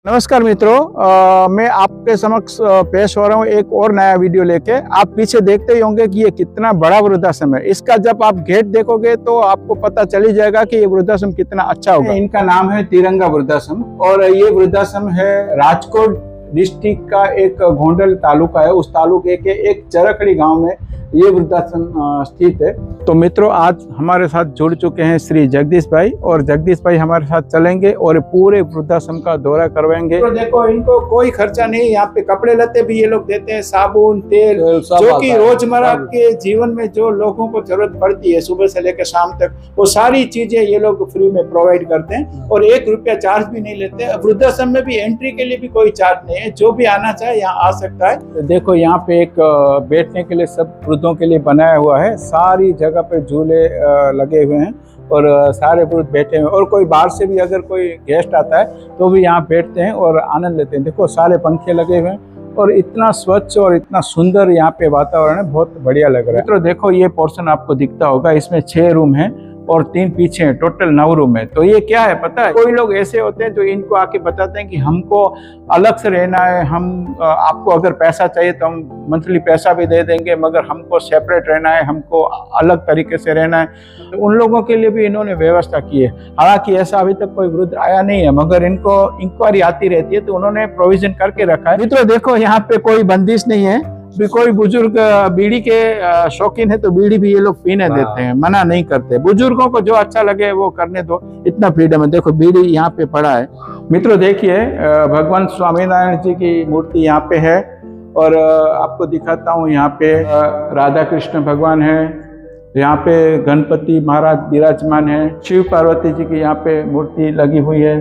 नमस्कार मित्रों, मैं आपके समक्ष पेश हो रहा हूँ एक और नया वीडियो लेके। आप पीछे देखते ही होंगे कि ये कितना बड़ा वृद्धाश्रम है। इसका जब आप गेट देखोगे तो आपको पता चल ही जाएगा कि ये वृद्धाश्रम कितना अच्छा होगा। इनका नाम है तिरंगा वृद्धाश्रम और ये वृद्धाश्रम है राजकोट डिस्ट्रिक्ट का एक गोंडल तालुका है। उस तालुके के एक चरखड़ी गाँव में ये वृद्धाश्रम स्थित है। तो मित्रों, आज हमारे साथ जुड़ चुके हैं श्री जगदीश भाई, और जगदीश भाई हमारे साथ चलेंगे और पूरे वृद्धाश्रम का दौरा करवाएंगे। तो देखो, इनको कोई खर्चा नहीं, यहाँ पे कपड़े लत्ते भी ये लोग देते हैं, साबुन तेल, जो कि रोजमर्रा के जीवन में जो लोगों को जरूरत पड़ती है सुबह से लेकर शाम तक, वो सारी चीजें ये लोग फ्री में प्रोवाइड करते हैं और 1 रुपया चार्ज भी नहीं लेते। वृद्धाश्रम में भी एंट्री के लिए भी कोई चार्ज नहीं है, जो भी आना चाहे यहाँ आ सकता है। देखो, यहाँ पे एक बैठने के लिए सब वृद्धों के लिए बनाया हुआ है। सारी जगह पे झूले लगे हुए हैं और सारे वृद्ध बैठे हुए हैं, और कोई बाहर से भी अगर कोई गेस्ट आता है तो भी यहाँ बैठते हैं और आनंद लेते हैं। देखो, सारे पंखे लगे हुए हैं और इतना स्वच्छ और इतना सुंदर यहाँ पे वातावरण है, बहुत बढ़िया लग रहा है। तो देखो, ये पोर्शन आपको दिखता होगा, इसमें 6 रूम है और 3 पीछे हैं, टोटल 9 रूम है। तो ये क्या है पता है, कोई लोग ऐसे होते हैं जो इनको आके बताते हैं कि हमको अलग से रहना है, हम आपको अगर पैसा चाहिए तो हम मंथली पैसा भी दे देंगे, मगर हमको सेपरेट रहना है, हमको अलग तरीके से रहना है। तो उन लोगों के लिए भी इन्होंने व्यवस्था की है। हालांकि ऐसा अभी तक कोई वृद्ध आया नहीं है, मगर इनको इंक्वायरी आती रहती है तो उन्होंने प्रोविजन करके रखा है। मित्रों देखो, यहाँ पे कोई बंदिश नहीं है। भी कोई बुजुर्ग बीड़ी के शौकीन है तो बीड़ी भी ये लोग पीने देते हैं, मना नहीं करते। बुजुर्गों को जो अच्छा लगे वो करने दो, इतना फ्रीडम है। देखो, बीड़ी यहाँ पे पड़ा है। मित्रों देखिए, भगवान स्वामीनारायण जी की मूर्ति यहाँ पे है और आपको दिखाता हूँ, यहाँ पे राधा कृष्ण भगवान है, यहाँ पे गणपति महाराज विराजमान है, शिव पार्वती जी की यहाँ पे मूर्ति लगी हुई है,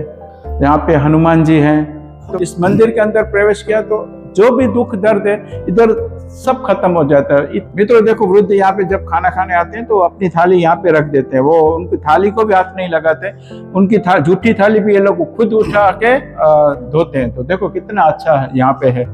यहाँ पे हनुमान जी हैं। तो इस मंदिर के अंदर प्रवेश किया तो जो भी दुख दर्द है इधर सब खत्म हो जाता है। मित्रों देखो, वृद्ध यहाँ पे जब खाना खाने आते हैं तो अपनी थाली यहाँ पे रख देते हैं, वो उनकी थाली को भी हाथ नहीं लगाते, उनकी जूठी थाली भी ये लोग खुद उठा के धोते हैं। तो देखो कितना अच्छा यहाँ पे है।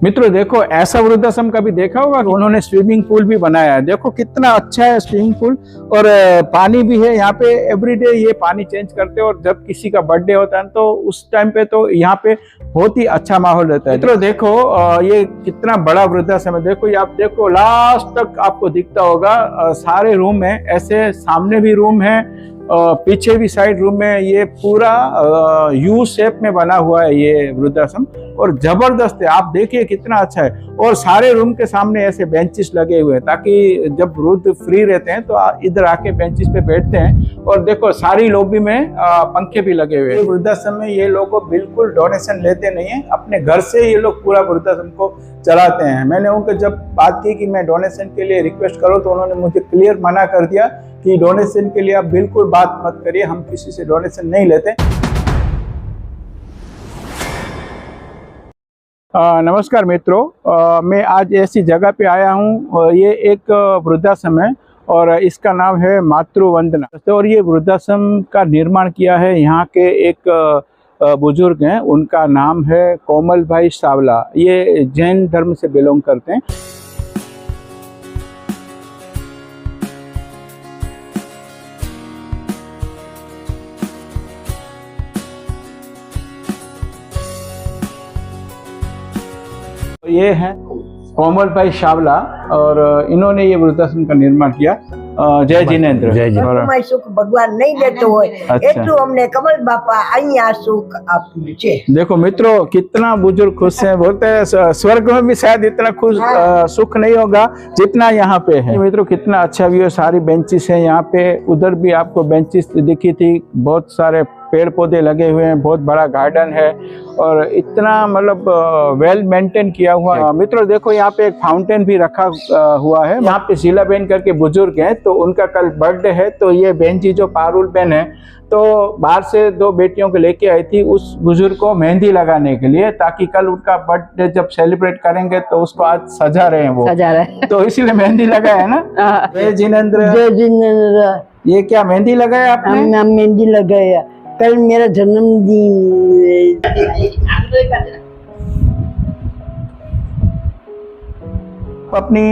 मित्रों देखो, ऐसा वृद्धाश्रम कभी देखा होगा कि उन्होंने स्विमिंग पूल भी बनाया है। देखो कितना अच्छा है स्विमिंग पूल, और पानी भी है यहाँ पे। एवरीडे ये पानी चेंज करते हैं और जब किसी का बर्थडे होता है तो उस टाइम पे तो यहाँ पे बहुत ही अच्छा माहौल रहता है। मित्रों देखो, ये कितना बड़ा वृद्धाश्रम है। देखो, ये आप देखो लास्ट तक आपको दिखता होगा, सारे रूम है ऐसे, सामने भी रूम है, पीछे भी साइड रूम में। ये पूरा यू शेप में बना हुआ है ये वृद्धाश्रम, और जबरदस्त है। आप देखिए कितना अच्छा है। और सारे रूम के सामने ऐसे बेंचेस लगे हुए हैं ताकि जब वृद्ध फ्री रहते हैं तो इधर आके बेंचेस पे बैठते हैं। और देखो, सारी लॉबी में पंखे भी लगे हुए हैं। वृद्धाश्रम में ये लोग बिल्कुल डोनेशन लेते नहीं है, अपने घर से ये लोग पूरा वृद्धाश्रम को चलाते हैं। मैंने उनको जब बात की कि मैं डोनेशन के लिए रिक्वेस्ट करूँ तो उन्होंने मुझे क्लियर मना कर दिया कि डोनेशन के लिए आप बिल्कुल बात मत करिए, हम किसी से डोनेशन नहीं लेते। नमस्कार मित्रों, मैं आज ऐसी जगह पे आया हूँ। ये एक वृद्धाश्रम है और इसका नाम है मातृवंदना। और ये वृद्धाश्रम का निर्माण किया है यहाँ के एक बुजुर्ग हैं, उनका नाम है कोमल भाई सावला। ये जैन धर्म से बिलोंग करते हैं। ये है कोमल भाई सावला और इन्होंने ये वृद्धाश्रम का निर्माण किया। जय जिनेन्द्र। जय जी। सुख भगवान नहीं देते हो, એટલું અમને કમલ બાપા અહીંયા સુખ આપ્યું છે। देखो मित्रों, कितना बुजुर्ग खुश हैं। बोलते हैं स्वर्ग में भी शायद इतना खुश सुख नहीं होगा जितना यहाँ पे है। मित्रों कितना अच्छा व्यू है, सारी बेंचेस है यहाँ पे। उधर भी आपको बेंचेस दिखी थी, बहुत सारे पेड़ पौधे लगे हुए हैं, बहुत बड़ा गार्डन है और इतना मतलब वेल मेंटेन किया हुआ। मित्रों देखो, यहाँ पे एक फाउंटेन भी रखा हुआ है। यहाँ पे शीला बहन करके बुजुर्ग हैं, तो उनका कल बर्थडे है। तो ये बहन जी जो पारुल बहन है, तो बाहर से 2 बेटियों को लेके आई थी उस बुजुर्ग को मेहंदी लगाने के लिए, ताकि कल उनका बर्थडे जब सेलिब्रेट करेंगे तो उसको आज सजा रहे हैं वो, सजा रहे तो इसीलिए मेहंदी लगाया है ना। जय जिनेन्द्र। जय जिनेन्द्र। ये क्या मेहंदी लगाया आपने? मेहंदी लगाया, कल मेरा जन्मदिन। अपनी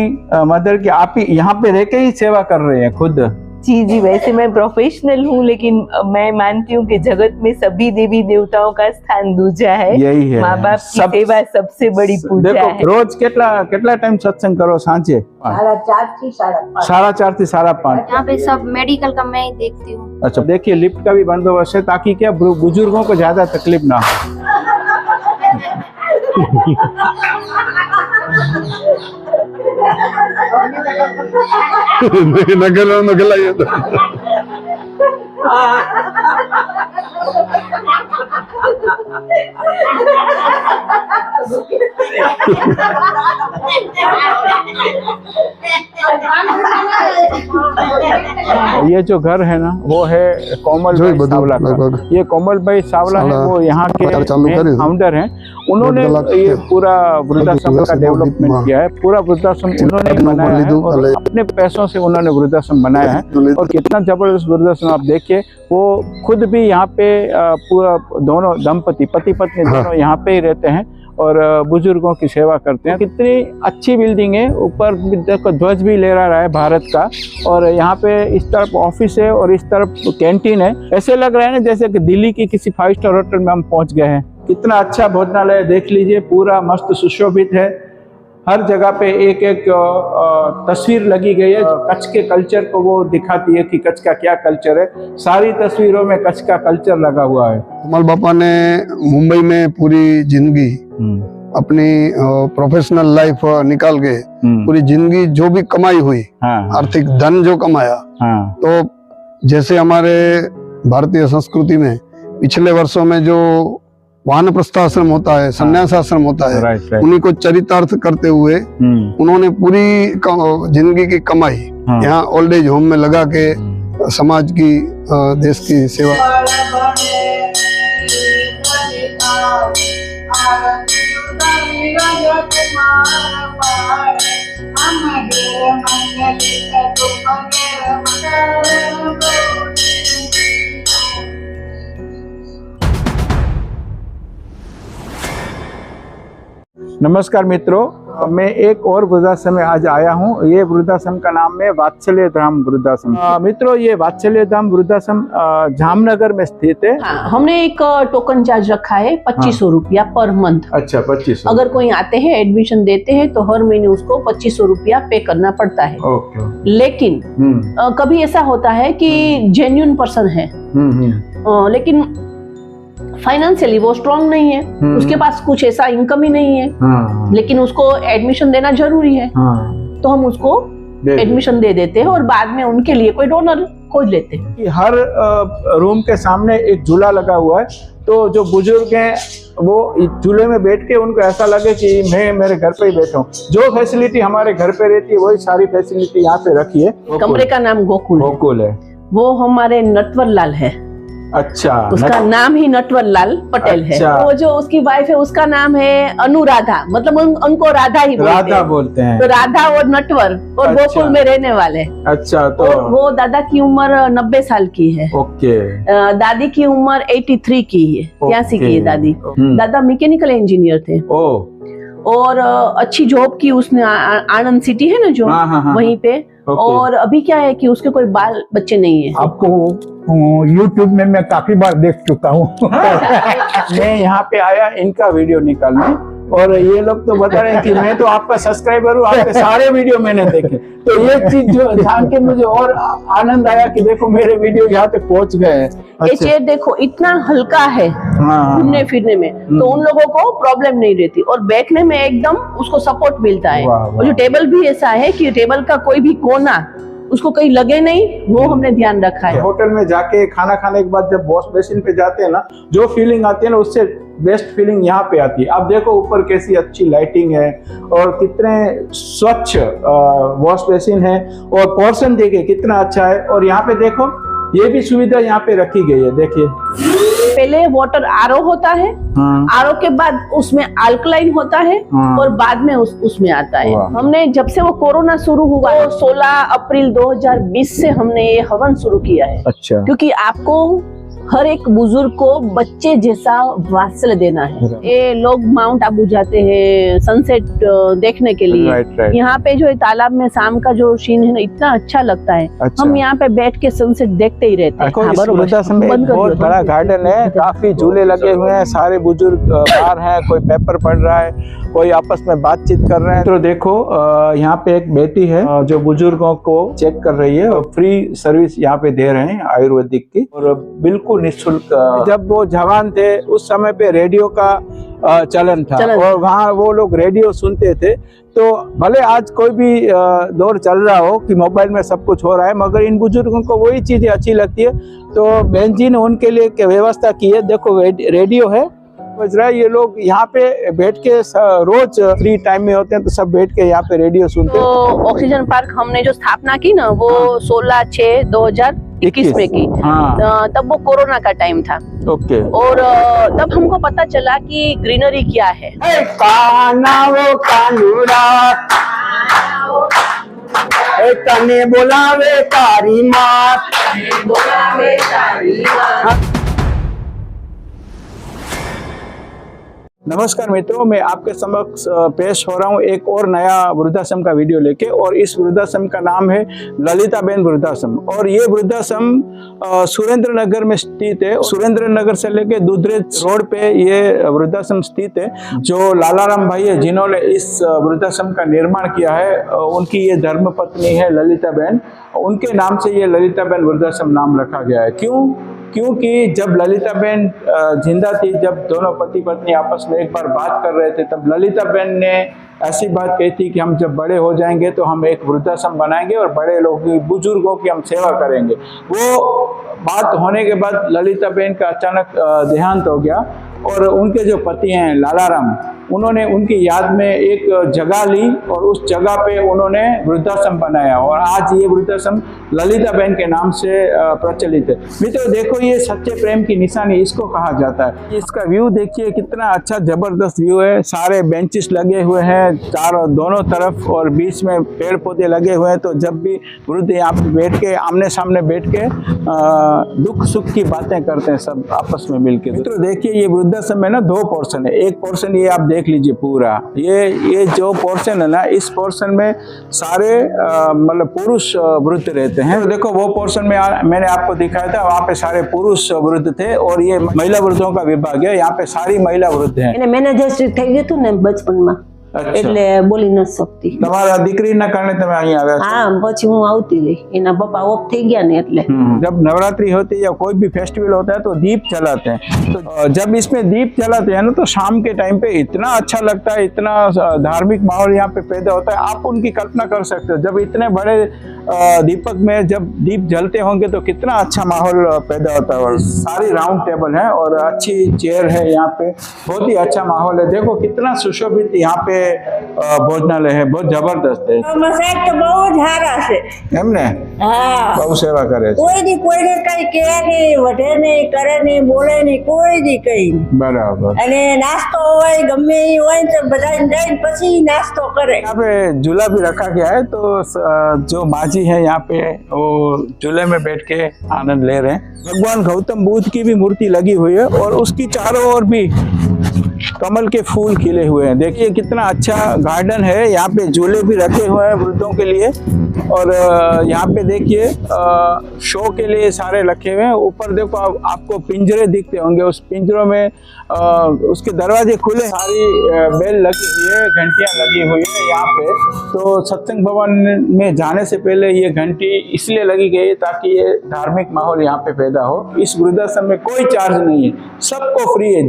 मदर की आप ही यहाँ पे रह के ही सेवा कर रहे हैं खुद? जी जी, वैसे मैं प्रोफेशनल हूँ, लेकिन मैं मानती हूँ कि जगत में सभी देवी देवताओं का स्थान दूजा है। यही है, माँ बाप की सेवा सबसे बड़ी पूजा देखो है। रोज કેટલા टाइम सत्संग करो? सांचे 4:30 થી 5:30। 4:30 થી 5:30। यहाँ पे सब मेडिकल का मैं ही देखती हूँ। अच्छा, देखिए लिफ्ट का भी बंदोबस्त है ताकि क्या बुजुर्गों को ज्यादा तकलीफ ना हो। नगला ये तो ये जो घर है ना वो है कोमल भाई सावला का। ये कोमल भाई सावला है, वो यहाँ के फाउंडर हैं। उन्होंने ये पूरा वृद्धाश्रम का डेवलपमेंट किया है, पूरा वृद्धाश्रम उन्होंने बनाया है और अपने पैसों से उन्होंने वृद्धाश्रम बनाया है। और कितना जबरदस्त वृद्धाश्रम आप देखिए, वो खुद भी यहाँ पे पूरा दोनों दंपति पति पत्नी दोनों यहाँ पे ही रहते हैं और बुजुर्गों की सेवा करते हैं। कितनी अच्छी बिल्डिंग है, ऊपर देखो ध्वज भी लहरा रहा है भारत का। और यहाँ पे इस तरफ ऑफिस है और इस तरफ कैंटीन है। ऐसे लग रहा है ना जैसे कि दिल्ली की किसी 5 स्टार होटल में हम पहुंच गए हैं। कितना अच्छा भोजनालय देख लीजिए, पूरा मस्त सुशोभित है। हर जगह पे एक एक तस्वीर लगी गई है जो कच्छ के कल्चर को वो दिखाती है कि कच्छ का क्या कल्चर है। सारी तस्वीरों में कच्छ का कल्चर लगा हुआ है। कमल बापा ने मुंबई में पूरी जिंदगी अपनी प्रोफेशनल लाइफ निकाल के पूरी जिंदगी जो भी कमाई हुई, आर्थिक धन जो कमाया, तो जैसे हमारे भारतीय संस्कृति में पिछले वर्षों में जो वानप्रस्थ आश्रम होता है, संन्यास आश्रम होता है, उन्हीं को चरितार्थ करते हुए उन्होंने पूरी जिंदगी की कमाई यहाँ ओल्ड एज होम में लगा के समाज की, देश की सेवा। नमस्कार मित्रों, मैं एक और वृद्धाश्रम में आज आया हूँ। ये वृद्धाश्रम का नाम है वात्सल्य धाम वृद्धाश्रम। मित्रों, ये वात्सल्य धाम वृद्धाश्रम जामनगर में स्थित है। हमने एक टोकन चार्ज रखा है 2500 रुपया पर मंथ। अच्छा, 2500। अगर कोई आते हैं एडमिशन देते हैं तो हर महीने उसको 2500 रुपया पे करना पड़ता है। लेकिन कभी ऐसा होता है कि जेन्युइन पर्सन है लेकिन फाइनेंशियली वो स्ट्रांग नहीं है, उसके पास कुछ ऐसा इनकम ही नहीं है, लेकिन उसको एडमिशन देना जरूरी है, तो हम उसको एडमिशन दे देते हैं और बाद में उनके लिए कोई डोनर खोज लेते हैं। हर रूम के सामने एक झूला लगा हुआ है, तो जो बुजुर्ग हैं वो झूले में बैठ के उनको ऐसा लगे कि मैं मेरे घर पे ही बैठा हूँ। जो फैसिलिटी हमारे घर पे रहती है वही सारी फैसिलिटी यहाँ पे रखी है। कमरे का नाम गोकुल है। वो हमारे नटवर लाल है। अच्छा, उसका नाम ही नटवर लाल पटेल है। वो जो उसकी वाइफ है उसका नाम है अनुराधा, मतलब उनको राधा ही बोलते हैं। तो राधा और नटवर और गोकुल में रहने वाले। अच्छा, तो वो दादा की उम्र 90 साल की है। ओके। दादी की उम्र 83 की है, 83 की है दादी। दादा मैकेनिकल इंजीनियर थे और अच्छी जॉब की उसने आनंद सिटी है ना जो, वहीं पे। और अभी क्या है कि उसके कोई बाल बच्चे नहीं है। आपको YouTube में मैं काफी बार देख चुका हूँ। मैं यहाँ पे आया इनका वीडियो निकालने और ये लोग तो बता रहे हैं कि मैं तो आपका सब्सक्राइबर हूँ, आपके सारे वीडियो मैंने देखे। तो ये चीज जो जान के मुझे और आनंद आया कि देखो मेरे वीडियो यहाँ तक पहुँच गए हैं। ये चेयर देखो इतना हल्का है घूमने फिरने में, तो उन लोगों को प्रॉब्लम नहीं रहती और बैठने में एकदम उसको सपोर्ट मिलता है। और जो टेबल भी ऐसा है कि टेबल का कोई भी कोना उसको कहीं लगे नहीं, वो हमने ध्यान रखा है। होटल में जाके खाना खाने के बाद जब वॉश बेसिन पे जाते हैं ना, जो फीलिंग आती है ना उससे बेस्ट फीलिंग यहाँ पे आती है। आप देखो ऊपर कैसी अच्छी लाइटिंग है और कितने स्वच्छ वॉश बेसिन है और पोर्शन देखिए कितना अच्छा है। और यहाँ पे देखो ये भी सुविधा यहाँ पे रखी गई है। देखिए पहले वाटर आरओ होता है, आरओ के बाद उसमें अल्कलाइन होता है और बाद में उसमें आता है। हमने जब से वो कोरोना शुरू हुआ है 16 अप्रैल 2020 से हमने ये हवन शुरू किया है। अच्छा। क्योंकि आपको हर एक बुजुर्ग को बच्चे जैसा वात्सल्य देना है। ये लोग माउंट आबू जाते हैं सनसेट देखने के लिए। राइट। यहाँ पे जो तालाब में शाम का जो सीन है ना, इतना अच्छा लगता है। अच्छा। हम यहाँ पे बैठ के सनसेट देखते ही रहते हैं। वृद्धाश्रम में एक बहुत बड़ा गार्डन है, काफी झूले लगे हुए हैं, सारे बुजुर्ग बाहर हैं, कोई पेपर पढ़ रहा है, कोई आपस में बातचीत कर रहे हैं। तो देखो यहाँ पे एक बेटी है जो बुजुर्गों को चेक कर रही है और फ्री सर्विस यहाँ पे दे रहे हैं आयुर्वेदिक की, और बिल्कुल निःशुल्क। जब वो जवान थे उस समय पे रेडियो का चलन था और वहाँ वो लोग रेडियो सुनते थे। तो भले आज कोई भी दौर चल रहा हो कि मोबाइल में सब कुछ हो रहा है, मगर इन बुजुर्गों को वही चीजें अच्छी लगती है। तो बहन जी ने उनके लिए व्यवस्था की है। देखो रेडियो है, बज रहा है, ये लोग यहाँ पे बैठ के रोज फ्री टाइम में होते हैं तो सब बैठ के यहाँ पे रेडियो सुनते हैं। तो ऑक्सीजन पार्क हमने जो स्थापना की ना, वो 16/6/2021 में की। हाँ। तब वो कोरोना का टाइम था। ओके। और तब हमको पता चला कि ग्रीनरी क्या है। तने बोलावे तारी मात। नमस्कार मित्रों, मैं आपके समक्ष पेश हो रहा हूँ एक और नया वृद्धाश्रम का वीडियो लेके, और इस वृद्धाश्रम का नाम है ललिताबेन वृद्धाश्रम। और ये वृद्धाश्रम सुरेंद्र नगर में स्थित है। सुरेंद्र नगर से लेके दुधरेज रोड पे ये वृद्धाश्रम स्थित है। जो लालाराम भाई है जिन्होंने इस वृद्धाश्रम का निर्माण किया है, उनकी ये धर्मपत्नी है ललिताबेन, उनके नाम से ये ललिताबेन वृद्धाश्रम नाम रखा गया है। क्योंकि जब ललिताबेन जिंदा थी, जब दोनों पति पत्नी आपस में एक बार बात कर रहे थे, तब ललिताबेन ने ऐसी बात कही थी कि हम जब बड़े हो जाएंगे तो हम एक वृद्धाश्रम बनाएंगे और बड़े लोगों की, बुजुर्गों की हम सेवा करेंगे। वो बात होने के बाद ललिताबेन का अचानक देहांत हो गया, और उनके जो पति हैं लालाराम, उन्होंने उनकी याद में एक जगह ली और उस जगह पे उन्होंने वृद्धाश्रम बनाया, और आज ये वृद्धाश्रम ललिताबेन के नाम से प्रचलित है। मित्रों देखो, ये सच्चे प्रेम की निशानी इसको कहा जाता है। इसका व्यू देखिए, कितना अच्छा जबरदस्त व्यू है। सारे बेंचेस लगे हुए हैं चारों दोनों तरफ, और बीच में पेड़ पौधे लगे हुए हैं। तो जब भी वृद्ध यहाँ पे बैठ के आमने सामने बैठ के दुख सुख की बातें करते हैं सब आपस में मिलके। मित्रों देखिए, ये वृद्धाश्रम में ना 2 पोर्शन है। एक पोर्शन ये आप देख लीजिए पूरा, ये जो पोर्शन है ना, इस पोर्शन में सारे मतलब पुरुष वृद्ध रहते हैं। तो देखो वो पोर्शन में मैंने आपको दिखाया था, वहाँ पे सारे पुरुष वृद्ध थे, और ये महिला वृद्धों का विभाग है। यहाँ पे सारी महिला वृद्ध हैं। मैनेजर થઈ ગયું હતું ને બચપનમાં, એટલે બોલી ન શકતી। તમારા દીકરીના કારણે તમે અહીંયા આવ્યા છો? હા, પછી હું આવતી રહી, એના પપ્પા ઓફ થઈ ગયા ને એટલે। जब नवरात्रि होती है या कोई भी फेस्टिवल होता है तो दीप जलाते हैं। तो जब इसमें दीप जलाते हैं ना, तो शाम के टाइम पे इतना अच्छा लगता है, इतना धार्मिक माहौल यहाँ पे पैदा होता है। आप उनकी कल्पना कर सकते हो, जब इतने बड़े दीपक में जब दीप जलते होंगे तो कितना अच्छा माहौल पैदा होता है। और सारी राउंड टेबल है और अच्छी चेयर है यहाँ पे, बहुत ही अच्छा माहौल है। देखो कितना सुशोभित यहाँ पे भोजनालय है, बहुत जबरदस्त है। સાહેબ તો બહુ જ સારા છે એમને હા, બહુ સેવા કરે છે। કોઈને કઈ કહે નહીં, વઢે નહીં, કરે નહીં, બોલે નહીં, કોઈ દી કઈ નહીં। बराबर। અને નાસ્તો હોય ગમે એ હોય તો બધા જઈને પછી નાસ્તો કરે। यहाँ पे झूला भी रखा गया है, तो जो माजी है यहाँ पे वो झूले में बैठ के आनंद ले रहे हैं। भगवान गौतम बुद्ध की भी मूर्ति लगी हुई है, और उसकी चारों ओर भी कमल के फूल खिले हुए हैं। देखिए कितना अच्छा गार्डन है। यहाँ पे झूले भी रखे हुए हैं वृद्धों के लिए, और यहाँ पे देखिए शो के लिए सारे रखे हुए हैं। ऊपर देखो आपको पिंजरे दिखते होंगे, उस पिंजरों में उसके दरवाजे खुले, सारी बेल लगी हुई है, घंटियां लगी हुई है यहाँ पे। तो सत्संग भवन में जाने से पहले ये घंटी इसलिए लगी गई है ताकि ये धार्मिक माहौल यहाँ पे पैदा हो। इस वृद्धाश्रम में कोई चार्ज नहीं है, सबको फ्री है।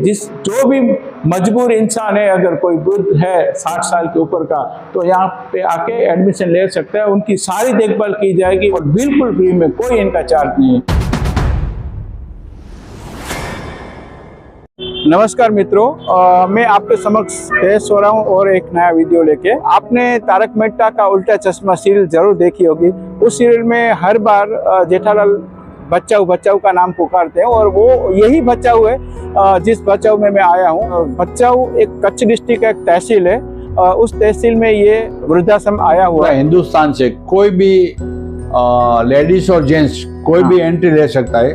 जो भी मजबूर इंसान है, अगर कोई वृद्ध है 60 साल के ऊपर का, तो यहाँ पे आके एडमिशन ले सकता है। उनकी सारी देखभाल की जाएगी और बिल्कुल फ्री में, कोई इनका चार्ज नहीं है। नमस्कार मित्रों, मैं आपके समक्ष पेश हो रहा हूँ और एक नया वीडियो लेके। आपने तारक मेहता का उल्टा चश्मा सीरियल जरूर देखी होगी। उस सीरियल में हर बार जेठालाल बच्चाऊ का नाम पुकारते हैं, और वो यही बच्चाऊ है जिस बच्चाऊ में मैं आया हूँ। बच्चाऊ एक कच्छ डिस्ट्रिक्ट का एक तहसील है, उस तहसील में ये वृद्धाश्रम आया हुआ है। हिंदुस्तान से कोई भी लेडीज और जेंट्स कोई भी एंट्री ले सकता है।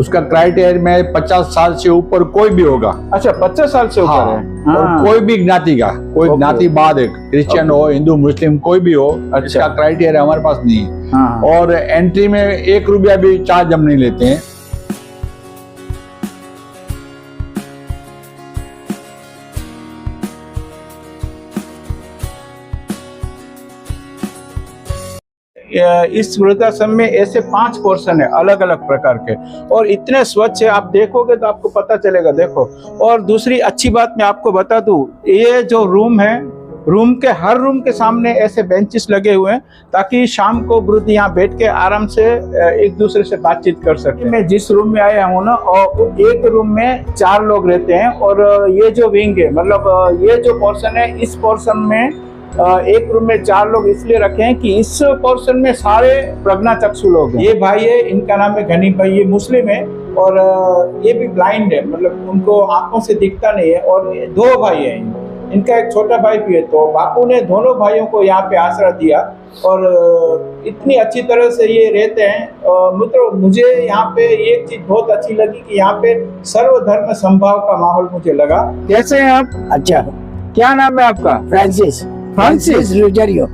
उसका क्राइटेरिया में 50 साल से ऊपर कोई भी होगा। अच्छा 50 साल से ऊपर हाँ, है। और कोई भी ज्ञाति का, कोई ओके। ज्ञाति बाद है, क्रिश्चियन हो, हिंदू, मुस्लिम, कोई भी हो, अच्छा। इसका क्राइटेरिया हमारे पास नहीं है। हाँ। और एंट्री में 1 रुपया भी चार्ज हम नहीं लेते हैं। इस वृद्धाश्रम में ऐसे 5 पोर्शन है अलग अलग प्रकार के, और इतने स्वच्छ है, आप देखोगे तो आपको पता चलेगा। देखो, और दूसरी अच्छी बात मैं आपको बता दूं, ये जो रूम है, रूम के हर रूम के सामने ऐसे बेंचेस लगे हुए हैं ताकि शाम को वृद्ध यहाँ बैठ के आराम से एक दूसरे से बातचीत कर सके। मैं जिस रूम में आया हूँ ना, और एक रूम में 4 लोग रहते हैं, और ये जो विंग है, मतलब ये जो पोर्शन है, इस पोर्शन में एक रूम में 4 लोग इसलिए रखे हैं कि इस पोर्शन में सारे प्रज्ञाचक्षु लोग हैं। ये भाई है, इनका नाम है गनीम भाई, ये मुस्लिम है, और ये भी ब्लाइंड है, मतलब उनको आंखों से दिखता नहीं है, और 2 भाई हैं, इनका एक छोटा भाई भी है। तो बापू ने दोनों भाइयों को यहाँ पे आसरा दिया, और इतनी अच्छी तरह से ये रहते हैं। मित्रों, मुझे यहाँ पे एक चीज बहुत अच्छी लगी कि यहाँ पे सर्वधर्म संभाव का माहौल मुझे लगा। कैसे हैं आप? अच्छा, क्या नाम है आपका? Francis Francis Rosario,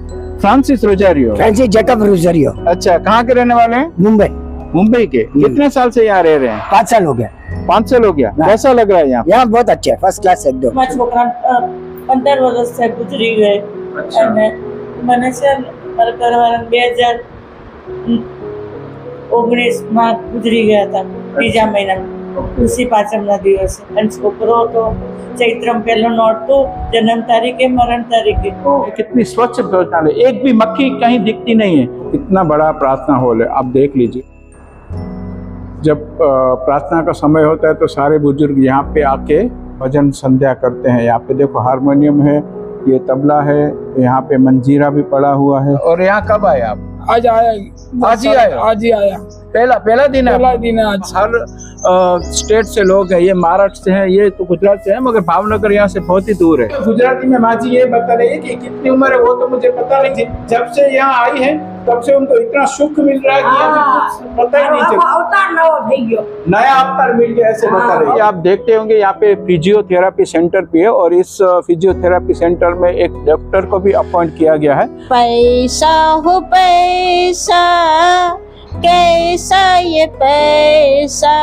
Francis Rosario. Francis Jacob Rosario, अच्छा, कहाँ के रहने वाले हैं? मुंबई। मुंबई के। कितने साल से यहाँ रह रहे हैं? 5 साल हो गया। 5 साल हो गया। कैसा लग रहा है यहाँ? यहाँ बहुत अच्छे है, फर्स्ट क्लास एकदम। મારા છોકરા 15 વર્ષ से गुजरी गए અને મને છે મારા ઘરવાળા 2019 માં ગુજરી ગયા હતા, બીજા મહિનામાં તુલસી પાંચમના દિવસે, અને છોકરો તો ચૈત્રમ પહેલો નોરતું, જન્મ તારીખે, મરણ તારીખે। कितनी स्वच्छ शौचालय, एक भी मक्खी कहीं दिखती नहीं है। कितना बड़ा प्रार्थना हॉल है, आप देख लीजिए। जब प्रार्थना का समय होता है तो सारे बुजुर्ग यहाँ पे आके भजन संध्या करते हैं। यहाँ पे देखो हारमोनियम है, ये तबला है, यहाँ पे मंजीरा भी पड़ा हुआ है। और यहाँ कब आए आप? आज आया, आज ही आए? आज ही आया, पहला दिन है? पहला दिन है आज। हर स्टेट से लोग हैं, ये महाराष्ट्र से हैं, ये तो गुजरात से है, मगर भावनगर यहाँ से बहुत ही दूर है। गुजराती में माँ जी ये बता रही है कि कितनी उम्र है वो तो मुझे पता नहीं थी। जब से यहाँ आई है तब से उनको इतना सुख मिल रहा है कि अभी कुछ पता ही नहीं चला। अवतार नवा થઈ ગયો, नया अवतार मिल गया, ऐसे बता रही है। आप देखते होंगे यहाँ पे फिजियोथेरापी सेंटर भी है, और इस फिजियोथेरापी सेंटर में एक डॉक्टर को भी अपॉइंट किया गया है। पैसा हो पैसा, कैसा ये पैसा,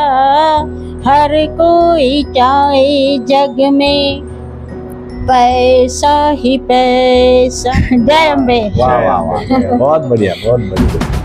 हर कोई चाहे जग में पैसा ही पैसा। जय अम्बे। वाह वाह वाह, बहुत बढ़िया, बहुत बढ़िया।